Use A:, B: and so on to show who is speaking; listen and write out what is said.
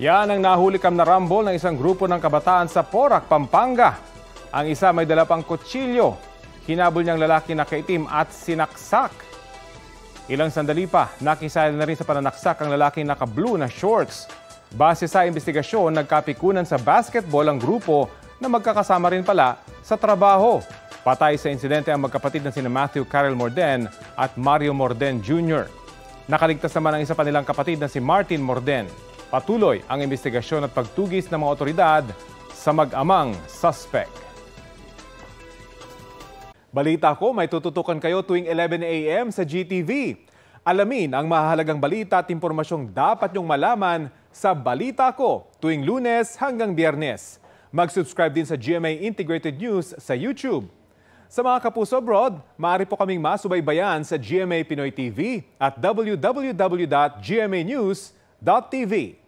A: Yan ang nahulikam na rumble ng isang grupo ng kabataan sa Porac, Pampanga. Ang isa may dala pang kutsilyo. Hinabol niyang lalaki na kaitim at sinaksak. Ilang sandali pa, nakisaya na rin sa pananaksak ang lalaking naka-blue na shorts. Base sa investigasyon, nagkapikunan sa basketball ang grupo na magkakasama rin pala sa trabaho. Patay sa insidente ang magkapatid na sina Matthew Carel Morden at Mario Morden Jr. Nakaligtas naman ang isa pa nilang kapatid na si Martin Morden. Patuloy ang investigasyon at pagtugis ng mga otoridad sa mag-amang suspect. Balita ko, may tututukan kayo tuwing 11 a.m. sa GTV. Alamin ang mahalagang balita at impormasyong dapat niyong malaman sa Balita Ko tuwing Lunes hanggang Biyernes. Mag-subscribe din sa GMA Integrated News sa YouTube. Sa mga kapuso abroad, maaari po kaming masubaybayan sa GMA Pinoy TV at www.gmanews.tv.